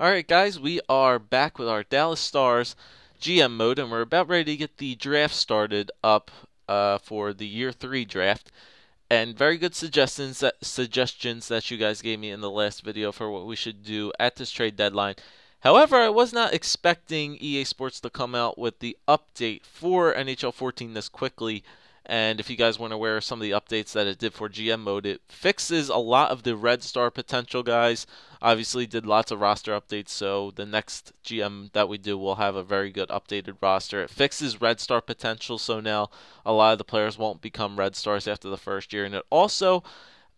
Alright guys, we are back with our Dallas Stars GM mode, and we're about ready to get the draft started up for the year 3 draft. And very good suggestions that you guys gave me in the last video for what we should do at this trade deadline. However, I was not expecting EA Sports to come out with the update for NHL 14 this quickly. And if you guys weren't aware of some of the updates that it did for GM mode, it fixes a lot of the red star potential, guys. Obviously did lots of roster updates, so the next GM that we do will have a very good updated roster. It fixes red star potential, so now a lot of the players won't become red stars after the first year. And it also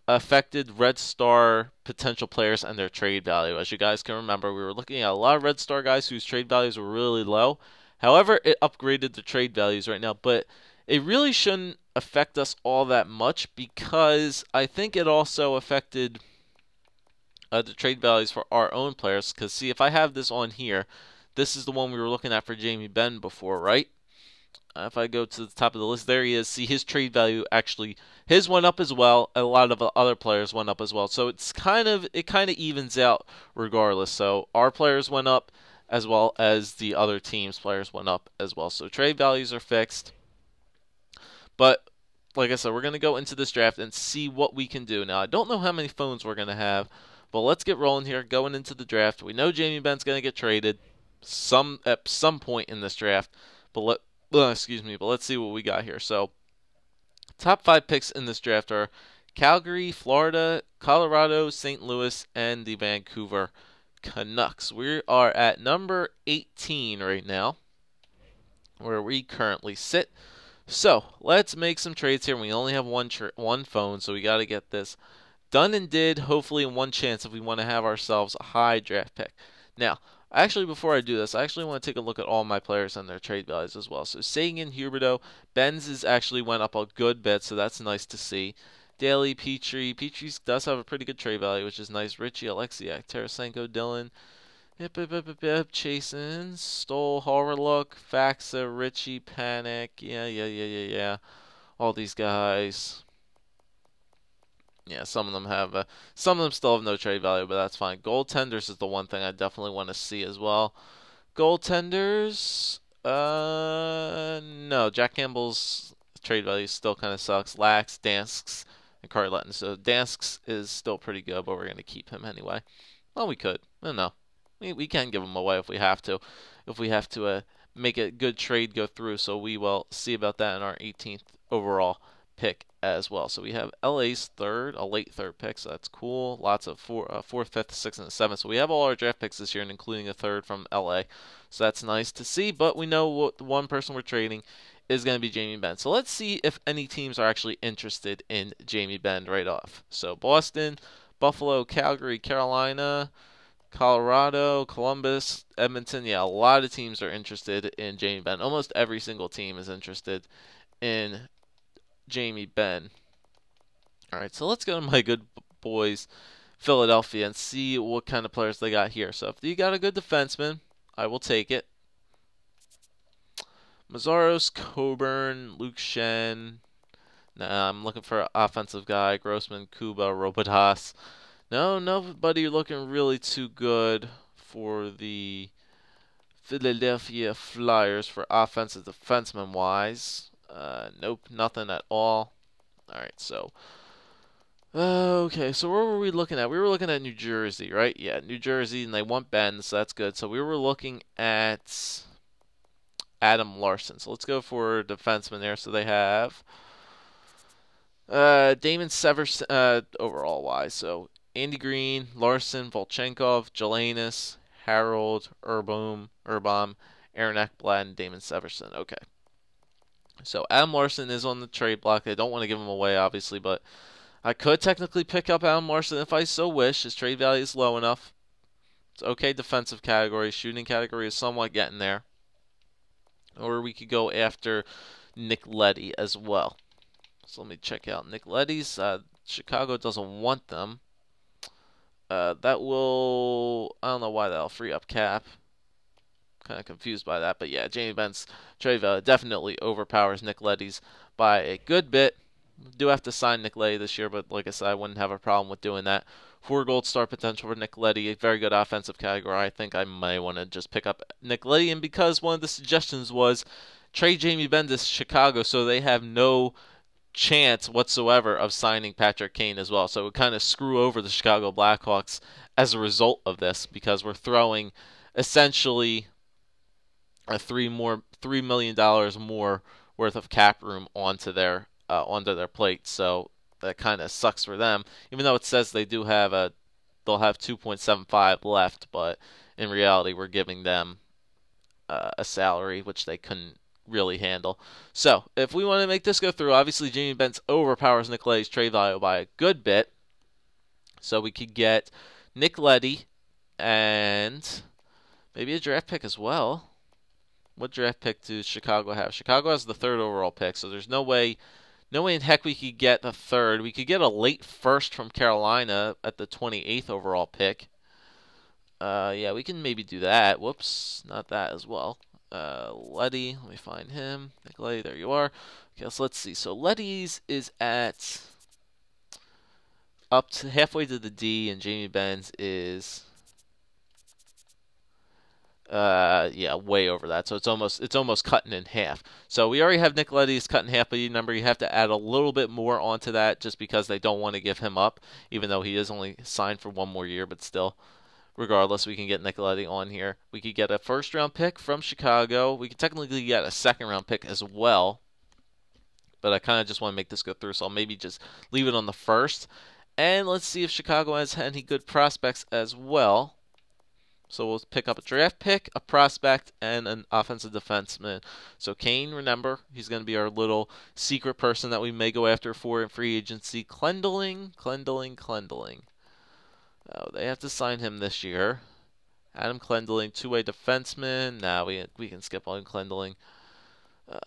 affected red star potential players and their trade value. As you guys can remember, we were looking at a lot of red star guys whose trade values were really low. However, it upgraded the trade values right now, but it really shouldn't affect us all that much because I think it also affected the trade values for our own players. Because see, if I have this on here, this is the one we were looking at for Jamie Benn before, right? If I go to the top of the list, there he is. See, his trade value actually, his went up as well. A lot of other players went up as well. So it kind of evens out regardless. So our players went up as well as the other team's players went up as well. So trade values are fixed. But like I said, we're going to go into this draft and see what we can do. Now, I don't know how many phones we're going to have, but let's get rolling here. Going into the draft, we know Jamie Benn's going to get traded at some point in this draft. But let's see what we got here. So, top 5 picks in this draft are Calgary, Florida, Colorado, St. Louis, and the Vancouver Canucks. We are at number 18 right now, where we currently sit. So, let's make some trades here. We only have one phone, so we got to get this done and did, hopefully in one chance if we want to have ourselves a high draft pick. Now, actually, before I do this, I actually want to take a look at all my players and their trade values as well. So, Sagan, Huberdeau, Benz is actually went up a good bit, so that's nice to see. Daly, Petrie. Petrie does have a pretty good trade value, which is nice. Richie, Alexiak, Tarasenko, Dylan. Chasen, Stoll, Horlock, Faxa, Richie, Panic. Yeah. All these guys. Yeah, some of them still have no trade value, but that's fine. Goaltenders is the one thing I definitely want to see as well. Goaltenders, no, Jack Campbell's trade value still kind of sucks. Lax, Dansks, and Carletton. So Dansks is still pretty good, but we're gonna keep him anyway. Well, we could. I don't know. We can give him away if we have to. If we have to make a good trade go through, so we will see about that in our 18th overall pick as well. So we have LA's third, a late third pick, so that's cool. Lots of fourth, fifth, sixth, and seventh. So we have all our draft picks this year, including a third from LA. So that's nice to see. But we know what the one person we're trading is going to be Jamie Benn. So let's see if any teams are actually interested in Jamie Benn right off. So Boston, Buffalo, Calgary, Carolina, Colorado, Columbus, Edmonton. Yeah, a lot of teams are interested in Jamie Benn. Almost every single team is interested in Jamie Benn. Alright, so let's go to my good boys, Philadelphia, and see what kind of players they got here. So if you got a good defenseman, I will take it. Mazzaros, Coburn, Luke Shen. Nah, I'm looking for an offensive guy. Grossman, Kuba, Robodas. No, nobody looking really too good for the Philadelphia Flyers for offensive defenseman wise. Nope, nothing at all. Alright, so okay, so where were we looking at? We were looking at New Jersey, right? Yeah, New Jersey, and they want Ben, so that's good. So we were looking at Adam Larson. So let's go for defenseman there. So they have Damon Severson overall wise. So Andy Green, Larson, Volchenkov, Jelenis, Harold, Urbom, Aaron Ekblad, and Damon Severson. Okay. So Adam Larson is on the trade block. They don't want to give him away, obviously, but I could technically pick up Adam Larson if I so wish. His trade value is low enough. It's okay defensive category. Shooting category is somewhat getting there. Or we could go after Nick Leddy as well. So let me check out Nick Leddy's. Chicago doesn't want them. That will... I don't know why that'll free up cap. Kind of confused by that. But yeah, Jamie Benn's trade value definitely overpowers Nick Leddy's by a good bit. Do have to sign Nick Leddy this year, but like I said, I wouldn't have a problem with doing that 4 gold star potential for Nick Leddy, a very good offensive category. I think I might want to just pick up Nick Leddy, and because one of the suggestions was trade Jamie Benn to Chicago so they have no chance whatsoever of signing Patrick Kane as well. So it would kind of screw over the Chicago Blackhawks as a result of this, because we're throwing essentially a $3 million more worth of cap room onto their plate. So that kind of sucks for them. Even though it says they'll have 2.75 left, but in reality we're giving them a salary which they couldn't really handle. So if we want to make this go through, obviously Jamie Benn overpowers Nick Leddy's trade value by a good bit. So we could get Nick Leddy and maybe a draft pick as well. What draft pick does Chicago have? Chicago has the 3rd overall pick, so there's no way in heck we could get the 3rd. We could get a late first from Carolina at the 28th overall pick. Yeah, we can maybe do that. Whoops, not that as well. Leddy, let me find him. Nick Leddy, there you are. Okay, so let's see. So Leddy's is at up to halfway to the D, and Jamie Benn's is yeah, way over that. So it's almost cutting in half. So we already have Nick Leddy's cut in half, but remember you have to add a little bit more onto that just because they don't want to give him up, even though he is only signed for 1 more year, but still. Regardless, we can get Nick Leddy on here. We could get a 1st-round pick from Chicago. We could technically get a 2nd-round pick as well, but I kind of just want to make this go through, so I'll maybe just leave it on the 1st. And let's see if Chicago has any good prospects as well. So we'll pick up a draft pick, a prospect, and an offensive defenseman. So Kane, remember, he's going to be our little secret person that we may go after for in free agency. Clendeling. Oh, they have to sign him this year. Adam Clendeling, 2-way defenseman. Nah, we can skip on Clendeling.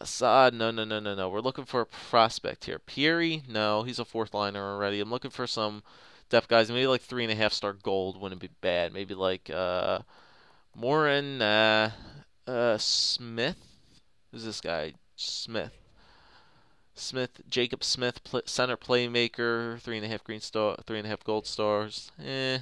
Saad, no. We're looking for a prospect here. Peary, no, he's a 4th liner already. I'm looking for some depth guys. Maybe like 3.5-star gold wouldn't be bad. Maybe like Morin, Smith. Who's this guy? Smith, Jacob Smith, center playmaker, 3.5 gold stars. We're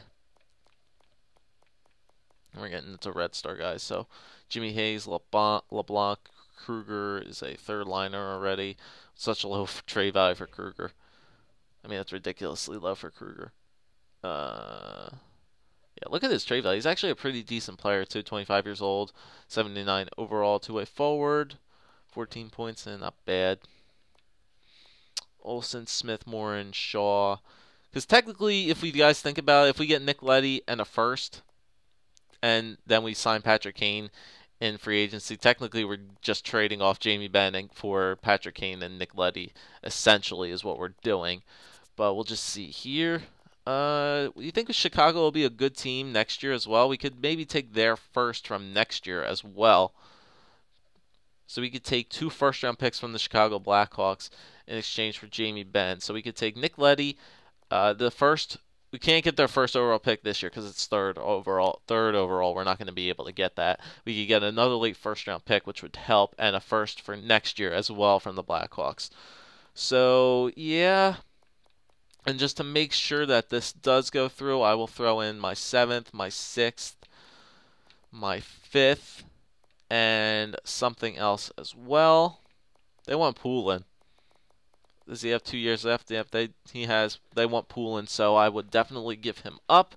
getting into red star guys. So Jimmy Hayes, LeBlanc, Kruger is a 3rd liner already. Such a low trade value for Kruger. I mean, that's ridiculously low for Kruger. Yeah, look at his trade value. He's actually a pretty decent player too. 25 years old, 79 overall, 2-way forward, 14 points, and not bad. Olsen, Smith, Morin, Shaw. Because technically, if we guys think about it, if we get Nick Leddy and a 1st, and then we sign Patrick Kane in free agency, technically we're just trading off Jamie Benn for Patrick Kane and Nick Leddy, essentially, is what we're doing. But we'll just see here. You think Chicago will be a good team next year as well? We could maybe take their 1st from next year as well. So we could take 2 1st-round picks from the Chicago Blackhawks in exchange for Jamie Benn. So we could take Nick Leddy, the 1st. We can't get their 1st overall pick this year because it's 3rd overall. We're not going to be able to get that. We could get another late 1st-round pick, which would help, and a 1st for next year as well from the Blackhawks. So yeah. And just to make sure that this does go through, I will throw in my 7th, my 6th, my 5th, and something else as well. They want Poulin. Does he have 2 years left? Yep, they want Poulin, so I would definitely give him up.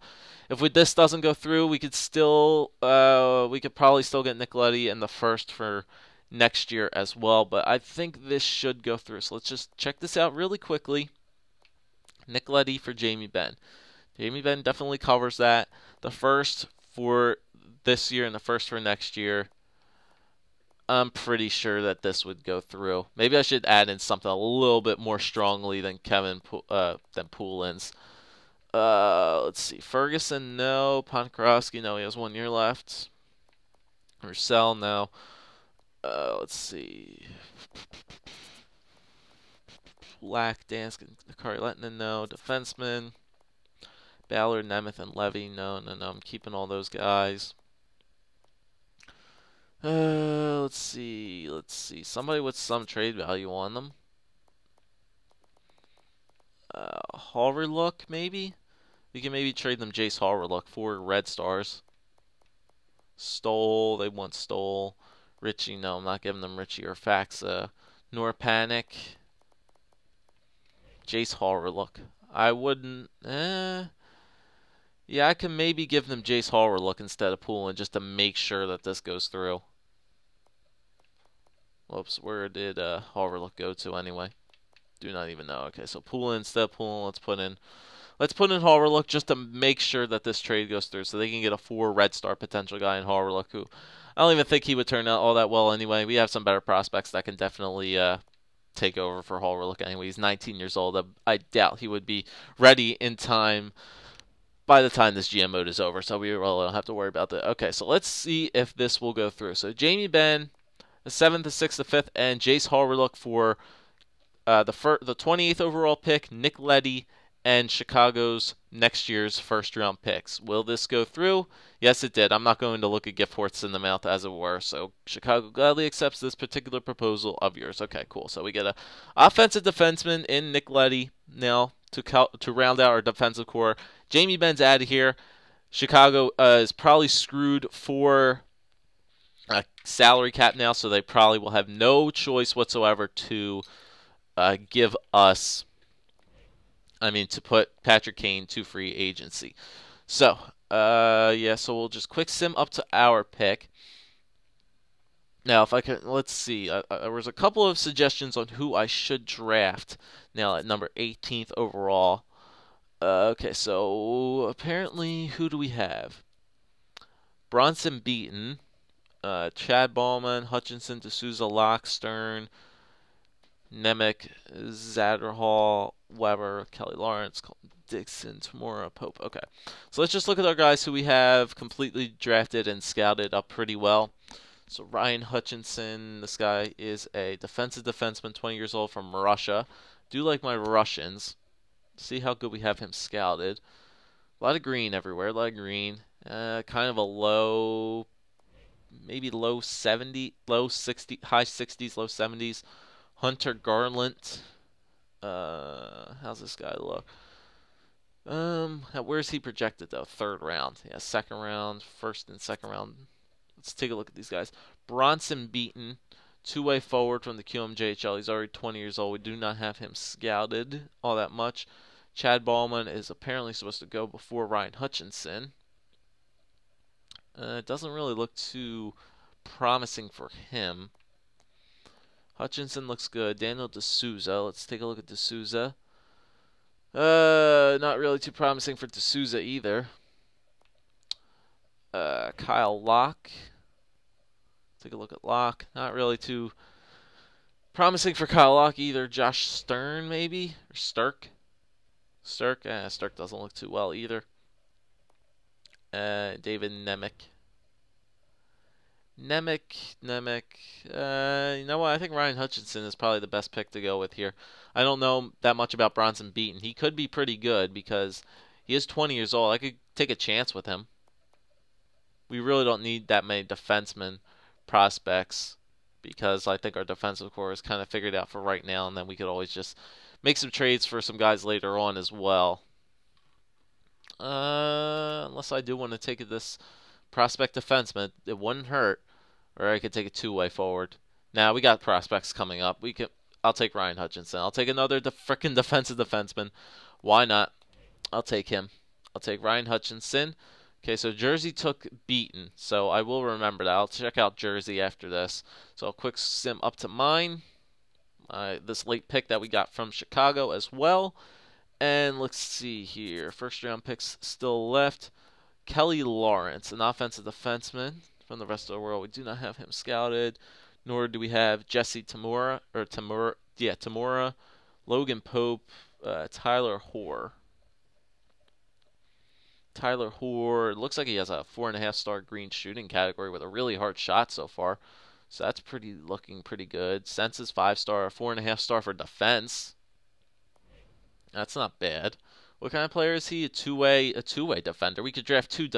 If this doesn't go through, we could probably still get Nick Leddy and the 1st for next year as well. But I think this should go through. So let's just check this out really quickly. Nick Leddy for Jamie Benn. Jamie Benn definitely covers that. The 1st for this year and the 1st for next year. I'm pretty sure that this would go through. Maybe I should add in something a little bit more strongly than than Poulin's. Let's see. Ferguson, no. Ponkrowski, no. He has 1 year left. Roussel, no. Let's see. Lack, Dansk, Kari Lettinen, no. Defenseman. Ballard, Nemeth, and Levy, no. I'm keeping all those guys. Let's see. Somebody with some trade value on them. Hallry look, maybe? We can maybe trade them Jace Harwerlook for Red Stars. Stoll, they want Stoll. Richie, no, I'm not giving them Richie or Faxa. Nor Panic. Jace Harwerlook. I wouldn't. Yeah, I can maybe give them Jace Harwerlook instead of Poulin just to make sure that this goes through. Whoops, where did Harwerlook go to anyway? Do not even know. Okay, so Poulin instead of Poulin, let's put in Harwerlook just to make sure that this trade goes through, so they can get a 4 Red Star potential guy in Harwerlook, who I don't even think he would turn out all that well anyway. We have some better prospects that can definitely take over for Harwerlook anyway. He's 19 years old. I doubt he would be ready in time by the time this GM mode is over, so we really don't have to worry about that. Okay, so let's see if this will go through. So Jamie Benn, the 7th, the 6th, the 5th, and Jace Harwerlook for the 28th overall pick, Nick Leddy, and Chicago's next year's first-round picks. Will this go through? Yes, it did. I'm not going to look a gift horse in the mouth, as it were. So Chicago gladly accepts this particular proposal of yours. Okay, cool. So we get a offensive defenseman in Nick Leddy now to round out our defensive core. Jamie Benn's out of here. Chicago is probably screwed for a salary cap now, so they probably will have no choice whatsoever to give us, to put Patrick Kane to free agency. So, so we'll just quick sim up to our pick. Now, if I can, let's see. There was a couple of suggestions on who I should draft now at number 18th overall. Okay, so apparently, who do we have? Bronson Beaton, Chad Ballman, Hutchinson, D'Souza, Locke, Stern, Nemec, Zadderhall, Weber, Kelly Lawrence, Dixon, Tamura, Pope. Okay, so let's just look at our guys who we have completely drafted and scouted up pretty well. So Ryan Hutchinson, this guy is a defensive defenseman, 20 years old, from Russia. Do like my Russians. See how good we have him scouted. A lot of green everywhere, a lot of green. Kind of a low, maybe low 70, low 60, high 60s, low 70s. Hunter Garland. How's this guy look? Where's he projected though? 3rd round. Yeah, 2nd round, 1st and 2nd round. Let's take a look at these guys. Bronson Beaton, 2-way forward from the QMJHL. He's already 20 years old. We do not have him scouted all that much. Chad Ballman is apparently supposed to go before Ryan Hutchinson. It doesn't really look too promising for him. Hutchinson looks good. Daniel D'Souza. Let's take a look at D'Souza. Not really too promising for D'Souza either. Kyle Locke. Take a look at Locke. Not really too promising for Kyle Locke either. Josh Stern, maybe? Or Sturk? Sturk doesn't look too well either. David Nemec. You know what? I think Ryan Hutchinson is probably the best pick to go with here. I don't know that much about Bronson Beaton. He could be pretty good because he is 20 years old. I could take a chance with him. We really don't need that many defenseman prospects because I think our defensive core is kind of figured out for right now, and then we could always just make some trades for some guys later on as well. Unless I do want to take this prospect defenseman, it wouldn't hurt. Or I could take a 2-way forward. Now we got prospects coming up. I'll take Ryan Hutchinson. I'll take another frickin' defensive defenseman. Why not? I'll take him. I'll take Ryan Hutchinson. Okay, so Jersey took Beaton, so I will remember that. I'll check out Jersey after this. So a quick sim up to mine. This late pick that we got from Chicago as well. And let's see here. 1st round picks still left. Kelly Lawrence, an offensive defenseman from the rest of the world. We do not have him scouted, nor do we have Jesse Tamura, Logan Pope, Tyler Hoare. It looks like he has a 4.5-star green shooting category with a really hard shot so far. So that's looking pretty good. Census 5-star, 4.5-star for defense. That's not bad. What kind of player is he? A two-way defender. We could draft 2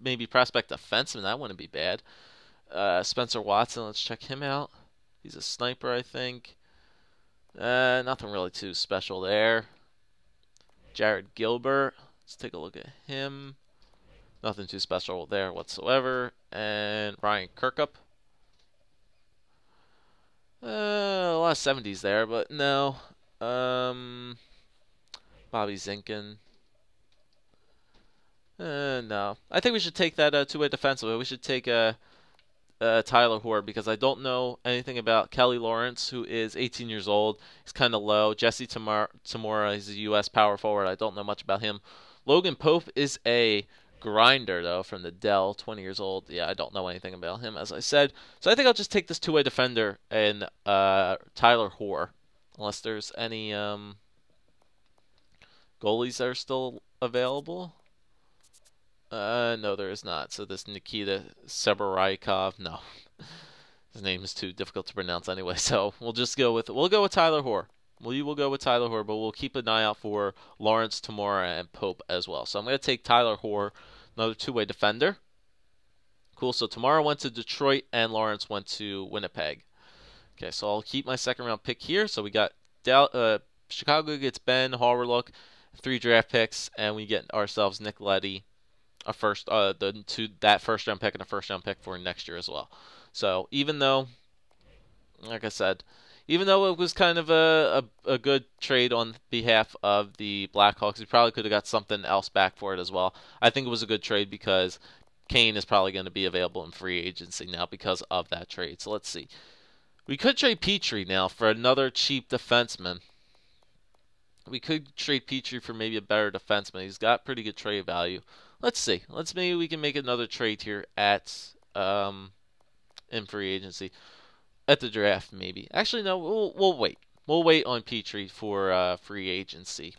maybe prospect defensemen. That wouldn't be bad. Spencer Watson. Let's check him out. He's a sniper, I think. Nothing really too special there. Jared Gilbert. Let's take a look at him. Nothing too special there whatsoever. And Ryan Kirkup. A lot of 70s there, but no. Bobby Zinkin. No. I think we should take that two-way defensive. We should take Tyler Hoare because I don't know anything about Kelly Lawrence, who is 18 years old. He's kind of low. Jesse Tamura, he's a U.S. power forward. I don't know much about him. Logan Pope is a grinder, though, from the Dell, 20 years old. Yeah, I don't know anything about him, as I said. So I think I'll just take this two-way defender and Tyler Hoare, unless there's any goalies that are still available. No, there is not. So this Nikita Sebaryakov, no, his name is too difficult to pronounce anyway. So we'll go with Tyler Hoare. We will go with Tyler Hoare, but we'll keep an eye out for Lawrence, Tamura, and Pope as well. So I'm going to take Tyler Hoare, another two-way defender. Cool. So Tamura went to Detroit and Lawrence went to Winnipeg. Okay, so I'll keep my second-round pick here. So we got Chicago gets Benn, Harwerlook, 3 draft picks, and we get ourselves Nick Leddy, a first, that first-round pick and a first-round pick for next year as well. So even though, like I said, even though it was kind of a good trade on behalf of the Blackhawks, we probably could have got something else back for it as well. I think it was a good trade because Kane is probably going to be available in free agency now because of that trade. So let's see. We could trade Petrie now for another cheap defenseman. We could trade Petrie for maybe a better defenseman. He's got pretty good trade value. Let's see. Maybe we can make another trade here at in free agency. At the draft, maybe. Actually, no. We'll wait. We'll wait on Petrie for free agency.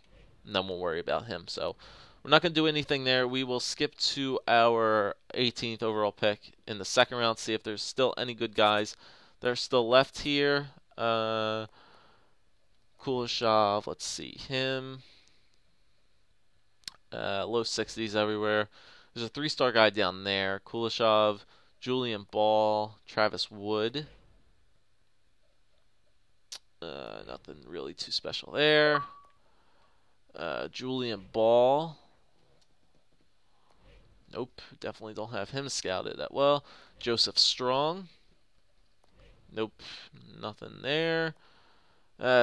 And then we'll worry about him. So we're not going to do anything there. We will skip to our 18th overall pick in the second round. See if there's still any good guys that are still left here. Kuleshov. Let's see him. Low 60s everywhere. There's a 3-star guy down there. Kuleshov, Julian Ball, Travis Wood. Nothing really too special there. Julian Ball. Nope, definitely don't have him scouted that well. Joseph Strong. Nope, nothing there.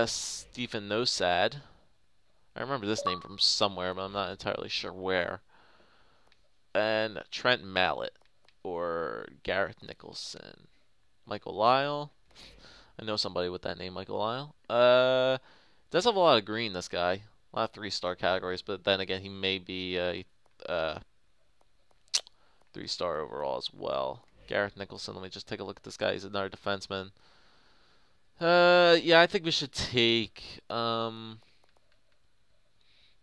Stephen Nosad. I remember this name from somewhere, but I'm not entirely sure where. And Trent Mallet or Garrett Nicholson. Michael Lyle. I know somebody with that name, Michael Lyle. Does have a lot of green, this guy. A lot of 3-star categories, but then again, he may be a 3-star overall as well. Garrett Nicholson, let me just take a look at this guy. He's another defenseman. Yeah, I think we should take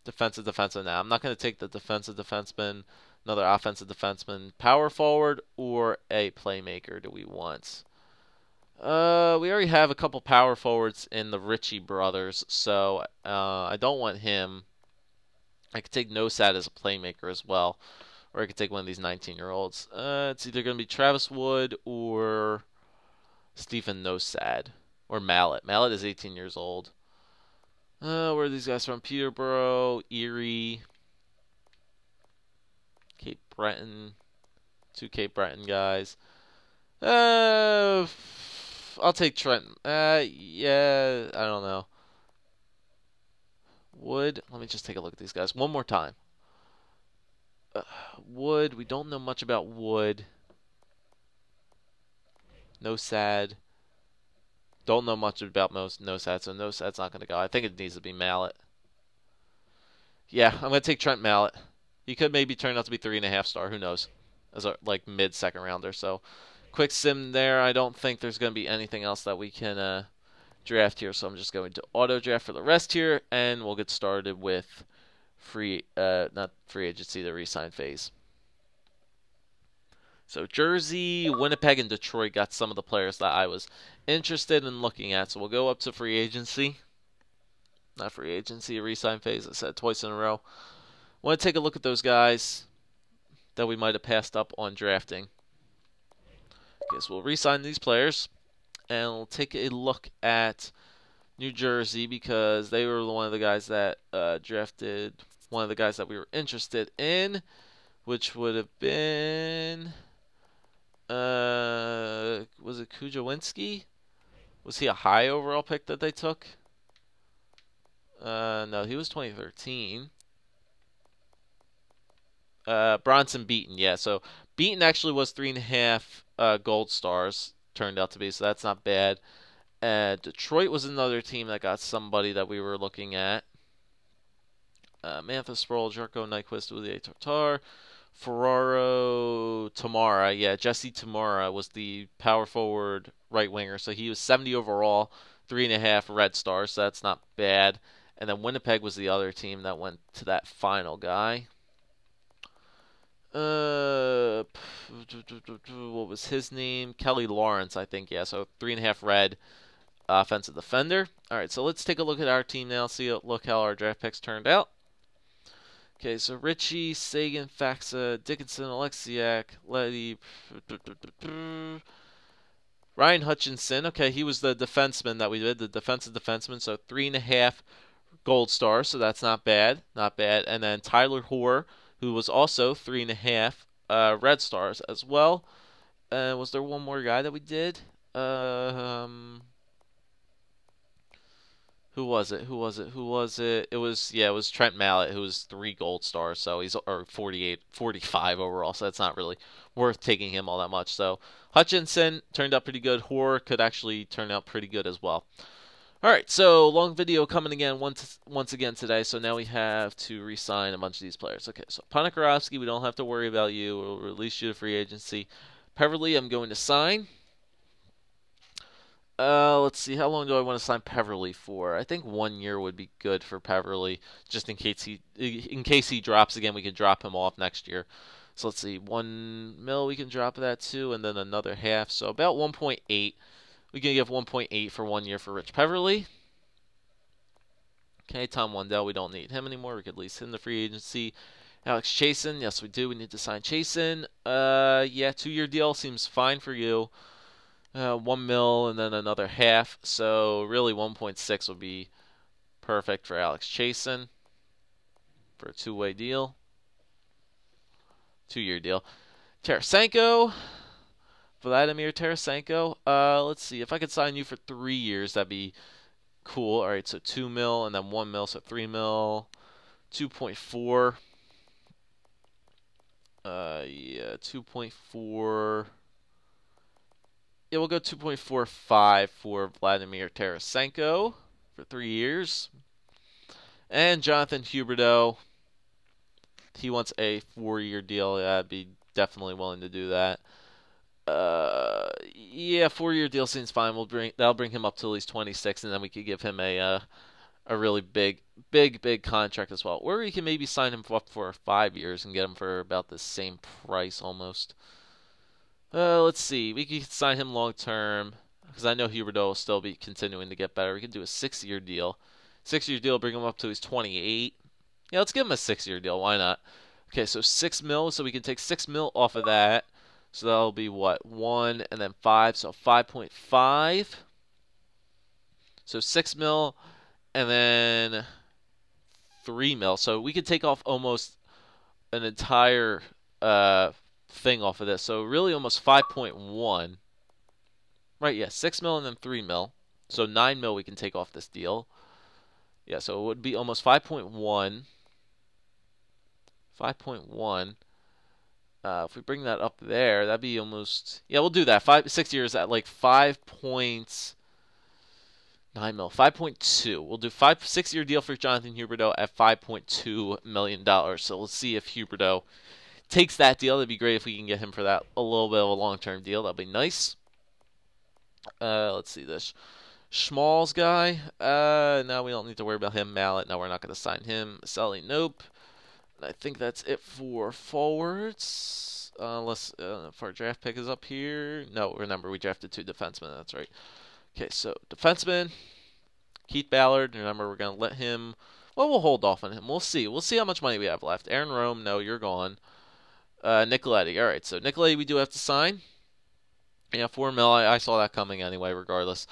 defensive now. I'm not going to take the defensive defenseman, another offensive defenseman, power forward, or a playmaker do we want? We already have a couple power forwards in the Ritchie brothers, so I don't want him. I could take Nosad as a playmaker as well, or I could take one of these 19-year-olds. It's either going to be Travis Wood or Stephen Nosad, or Mallet. Mallet is 18 years old. Where are these guys from? Peterborough, Erie, Cape Breton. 2 Cape Breton guys. I'll take Trent. Yeah, I don't know. Wood. Let me just take a look at these guys one more time. Wood. We don't know much about Wood. Nosad. Don't know much about Nosad, so Nosad's not going to go. I think it needs to be Mallet. Yeah, I'm going to take Trent Mallet. He could maybe turn out to be 3.5-star. Who knows? As a mid-second rounder. So quick sim there. I don't think there's going to be anything else that we can draft here. So I'm just going to auto draft for the rest here, and we'll get started with not free agency, the resign phase. So Jersey, Winnipeg, and Detroit got some of the players that I was interested in looking at. So we'll go up to free agency. Not free agency, a resign phase. I said twice in a row. Want to take a look at those guys that we might have passed up on drafting. Okay, so we'll resign these players. And we'll take a look at New Jersey because they were one of the guys that drafted one of the guys that we were interested in, which would have been, was it Kujawinski? Was he a high overall pick that they took? No, he was 2013. Bronson Beaton, yeah. So Beaton actually was 3.5 gold stars, turned out to be, so that's not bad. Detroit was another team that got somebody that we were looking at. Mantha Sproul, Jerko Nyquist, Ulier Tartar, Ferraro Tamara. Yeah, Jesse Tamara was the power forward right winger. So he was 70 overall, 3.5 red stars. So that's not bad. And then Winnipeg was the other team that went to that final guy. What was his name? Kelly Lawrence, I think. Yeah, so 3.5 red offensive defender. All right, so let's take a look at our team now. Look how our draft picks turned out. Okay, so Richie, Sagan, Faxa, Dickinson, Alexiak, Letty, Ryan Hutchinson. Okay, he was the defenseman that we did, the defensive defenseman. So 3.5 gold stars, so that's not bad, not bad. And then Tyler Hoare, who was also 3.5 red stars as well. Was there one more guy that we did? Who was it? Who was it? Who was it? It was Trent Mallett, who was 3 gold stars, so he's or 45 overall, so that's not really worth taking him all that much. So Hutchinson turned out pretty good. Hoare could actually turn out pretty good as well. All right, so long video coming again once again today. So now we have to re-sign a bunch of these players. Okay, so Ponikarovsky, we don't have to worry about you. We'll release you to free agency. Peverley, I'm going to sign. Let's see. How long do I want to sign Peverley for? I think 1 year would be good for Peverley, just in case he drops again. We can drop him off next year. So let's see. 1 mil we can drop that to, and then another half. So about 1.8. We can give 1.8 for 1 year for Rich Peverley. Okay, Tom Wendell, we don't need him anymore. We could lease him to free agency. Alex Chasen, yes we do. We need to sign Chasen. Yeah, 2-year deal seems fine for you. 1 mil and then another half. So really 1.6 would be perfect for Alex Chasen for a 2-way deal. 2-year deal. Tarasenko. Vladimir Tarasenko. Let's see. If I could sign you for 3 years, that'd be cool. All right, so 2 mil and then 1 mil, so 3 mil. 2.4. Yeah, 2.4. Yeah, we'll go 2.45 for Vladimir Tarasenko for 3 years. And Jonathan Huberdeau, he wants a 4-year deal. Yeah, I'd be definitely willing to do that. Yeah, 4-year deal seems fine. That'll bring him up to at least 26, and then we could give him a really big contract as well. Or we can maybe sign him up for 5 years and get him for about the same price almost. Let's see. We could sign him long term because I know Huberdeau will still be continuing to get better. We could do a 6-year deal. 6-year deal, bring him up to he's 28. Yeah, let's give him a 6-year deal. Why not? Okay, so 6 mil. So we can take 6 mil off of that. So that'll be what? 1 and then 5. So 5.5. So 6 mil and then 3 mil. So we could take off almost an entire thing off of this. So really almost 5.1. Right, yeah, 6 mil and then 3 mil. So 9 mil we can take off this deal. Yeah, so it would be almost 5.1. 5.1. If we bring that up there, that'd be almost... Yeah, we'll do that. 6 years at like 5.9 mil. 5.2. We'll do 6-year deal for Jonathan Huberdeau at $5.2 million. So let's see if Huberdeau takes that deal. That'd be great if we can get him for that a little bit of a long-term deal. That'd be nice. Let's see this Schmalz guy. No, we don't need to worry about him. Mallet. No, we're not going to sign him. Sully, nope. I think that's it for forwards. Unless if our draft pick is up here. No, remember we drafted 2 defensemen. That's right. Okay, so defenseman Keith Ballard. Remember we're going to let him. Well, we'll hold off on him. We'll see. We'll see how much money we have left. Aaron Rome. No, you're gone. Nicoletti. All right, so Nicoletti we do have to sign. Yeah, 4 mil. I saw that coming anyway, regardless.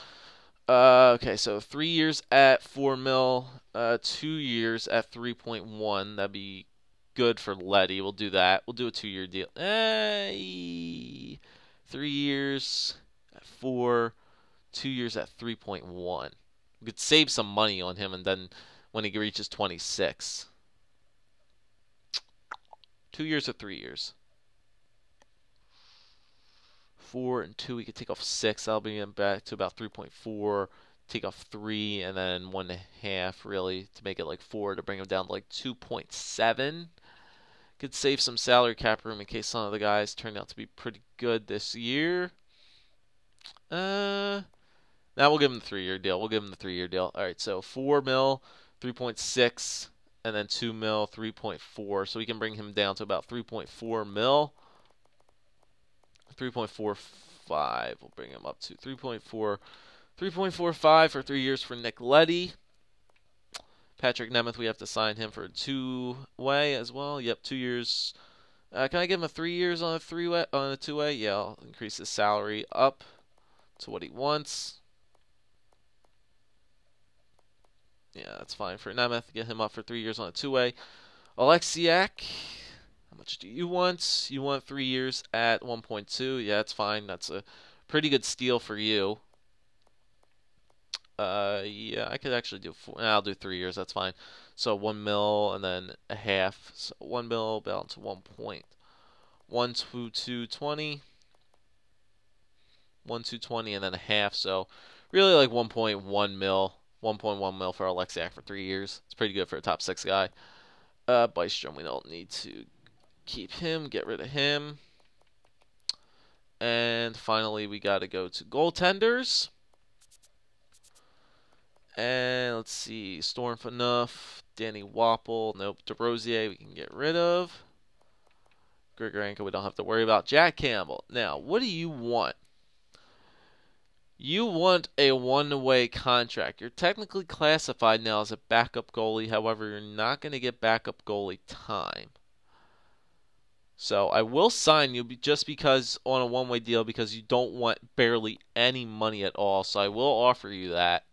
Okay, so 3 years at 4 mil, 2 years at 3.1. That'd be good for Letty. We'll do that. We'll do a 2 year deal. 3 years at 4, 2 years at 3.1. We could save some money on him, and then when he reaches 26, 2 years or 3 years. 4 and 2, we could take off 6. That'll bring him back to about 3.4. Take off 3 and then 1.5 really to make it like 4 to bring him down to like 2.7. Could save some salary cap room in case some of the guys turn out to be pretty good this year. Now we'll give him the 3 year deal. We'll give him the 3 year deal. All right, so 4 mil, 3.6, and then 2 mil, 3.4. So we can bring him down to about 3.4 mil. 3.45. We'll bring him up to 3.4. 3.45 for 3 years for Nick Leddy. Patrick Nemeth, we have to sign him for a 2-way as well. Yep, 2 years. Can I give him a 3 years on a 3-way on a 2-way? Yeah, I'll increase his salary up to what he wants. Yeah, that's fine for Nemeth. Get him up for 3 years on a 2-way. Alexiak, how much do you want? You want 3 years at 1.2. Yeah, that's fine. That's a pretty good steal for you. Yeah, I could actually do 4. I'll do 3 years. That's fine. So 1 mil and then a half. So 1 mil down to 1.12220. 1.220 and then a half. So really like 1.1 mil. 1.1 mil for Alexiak for 3 years. It's pretty good for a top 6 guy. Bystrom, we don't need to keep him. Get rid of him. And finally, we got to go to goaltenders. And let's see, Storm Enough, Danny Wapple, nope, DeRosier we can get rid of. Grigorenko we don't have to worry about. Jack Campbell. Now, what do you want? You want a one-way contract. You're technically classified now as a backup goalie. However, you're not going to get backup goalie time. So I will sign you just because on a one-way deal because you don't want barely any money at all. So I will offer you that.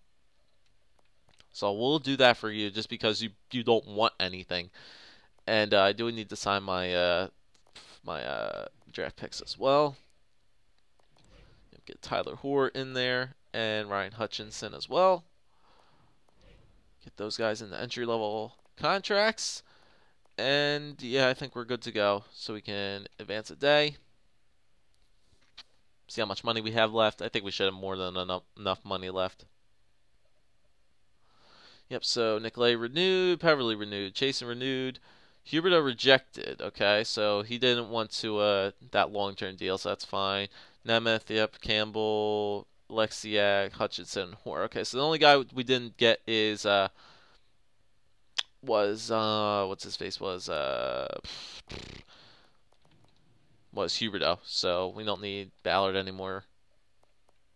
So we'll do that for you just because you don't want anything. And I do need to sign my draft picks as well. Get Tyler Hoare in there and Ryan Hutchinson as well. Get those guys in the entry-level contracts. And yeah, I think we're good to go. So we can advance a day. See how much money we have left. I think we should have more than enough money left. Yep, so Nicolay renewed, Peverly renewed, Chasen renewed, Huberto rejected. Okay, so he didn't want to that long-term deal, so that's fine. Nemeth, yep, Campbell, Lexiak, Hutchinson, Hoare. Okay, so the only guy we didn't get is what's his face was Huberto. So we don't need Ballard anymore.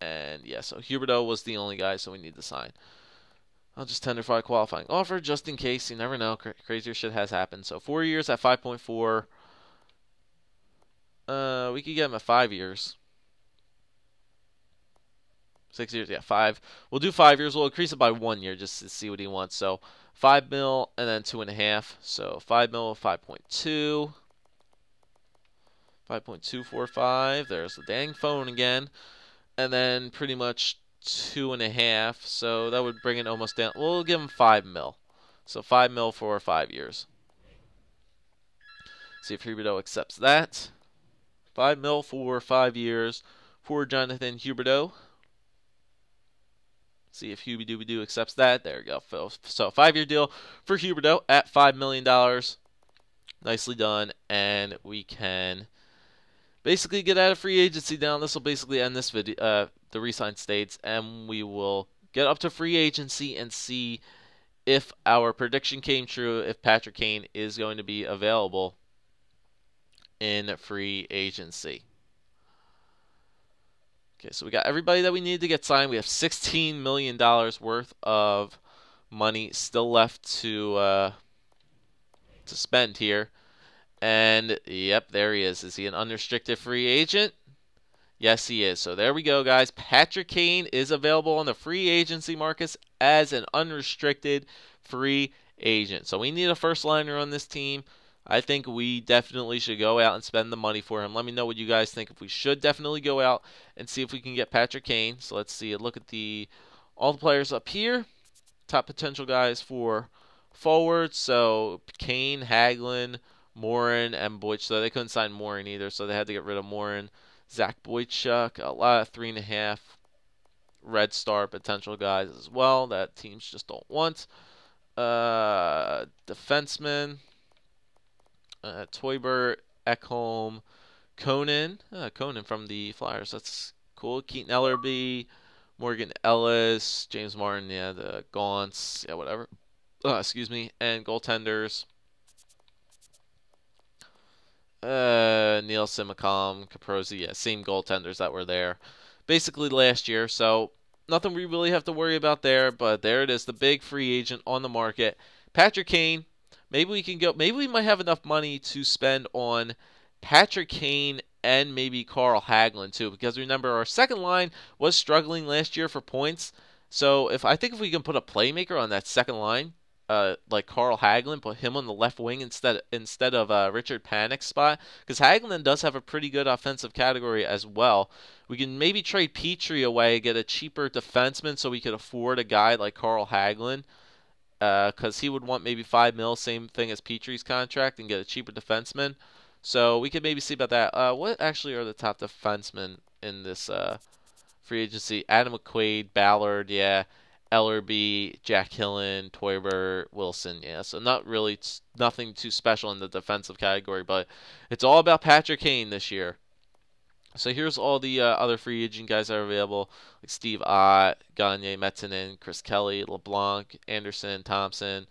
And yeah, so Huberto was the only guy, so we need to sign. I'll just tender for a qualifying offer just in case. You never know. Crazier shit has happened. So 4 years at 5.4. We could get him at 5 years. 6 years, yeah, 5. We'll do 5 years. We'll increase it by 1 year just to see what he wants. So 5 mil and then 2.5. So 5 mil, 5.2. 5.245. There's the dang phone again. And then pretty much 2.5, so that would bring it almost down. We'll give him 5 mil. So 5 mil for 5 years. See if Huberto accepts that. 5 mil for 5 years for Jonathan Huberto. See if Hubie-Doobie-Doo accepts that. There we go. So 5-year deal for Huberto at $5 million. Nicely done. And we can basically get out of free agency now. This will basically end this video, the resign states, and we will get up to free agency and see if our prediction came true, if Patrick Kane is going to be available in free agency. Okay, so we got everybody that we need to get signed. We have $16 million worth of money still left to spend here. And, yep, there he is. Is he an unrestricted free agent? Yes, he is. So there we go, guys. Patrick Kane is available on the free agency markets as an unrestricted free agent. So we need a first liner on this team. I think we definitely should go out and spend the money for him. Let me know what you guys think. If we should definitely go out and see if we can get Patrick Kane. So let's see. Look at all the players up here. Top potential guys for forwards. So Kane, Hagelin, Morin, and Boych. So they couldn't sign Morin either, so they had to get rid of Morin. Zach Boychuk, a lot of 3.5 red star potential guys as well that teams just don't want. Defenseman, Toiber, Ekholm, Conan. Conan from the Flyers. That's cool. Keaton Ellerby, Morgan Ellis, James Martin, yeah, the Gaunts, yeah, whatever. Excuse me. And goaltenders. Nielsen, McCollum, Caprosi, yeah, same goaltenders that were there basically last year. So nothing we really have to worry about there. But there it is, the big free agent on the market, Patrick Kane. Maybe we can go. Maybe we might have enough money to spend on Patrick Kane and maybe Carl Hagelin too, because remember our second line was struggling last year for points. So I think if we can put a playmaker on that second line, like Carl Hagelin, put him on the left wing instead of Richard Panik's spot, because Hagelin does have a pretty good offensive category as well. We can maybe trade Petrie away, get a cheaper defenseman, so we could afford a guy like Carl Hagelin, because he would want maybe $5 million, same thing as Petrie's contract, and get a cheaper defenseman. So we could maybe see about that. What actually are the top defensemen in this free agency? Adam McQuaid, Ballard, yeah. Ellerby, Jack Hillen, Toiber, Wilson, yeah. So nothing too special in the defensive category, but it's all about Patrick Kane this year. So here's all the other free agent guys that are available, like Steve Ott, Gagne, Metzinen, Chris Kelly, LeBlanc, Anderson, Thompson,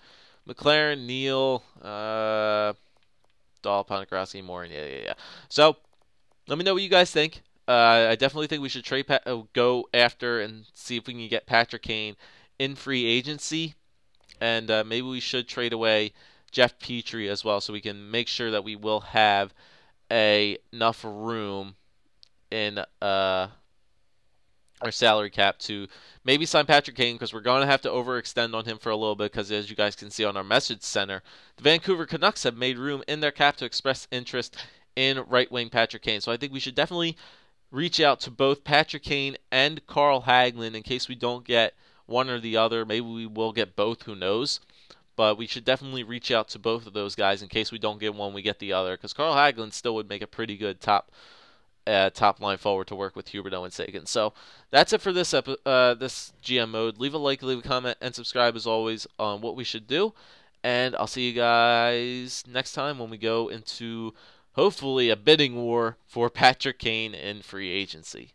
McLaren, Neal, Dahl, Ponikarovsky, Morin, yeah. So let me know what you guys think. I definitely think we should go after and see if we can get Patrick Kane in free agency, and maybe we should trade away Jeff Petrie as well, so we can make sure that we will have enough room in our salary cap to maybe sign Patrick Kane, because we're going to have to overextend on him for a little bit, because as you guys can see on our message center, the Vancouver Canucks have made room in their cap to express interest in right wing Patrick Kane. So I think we should definitely reach out to both Patrick Kane and Carl Hagelin in case we don't get one or the other. Maybe we will get both, who knows. But we should definitely reach out to both of those guys in case we don't get one, we get the other. Because Carl Hagelin still would make a pretty good top line forward to work with Huberdeau and Sagan. So that's it for this this GM mode. Leave a like, leave a comment, and subscribe as always on what we should do. And I'll see you guys next time when we go into hopefully a bidding war for Patrick Kane in free agency.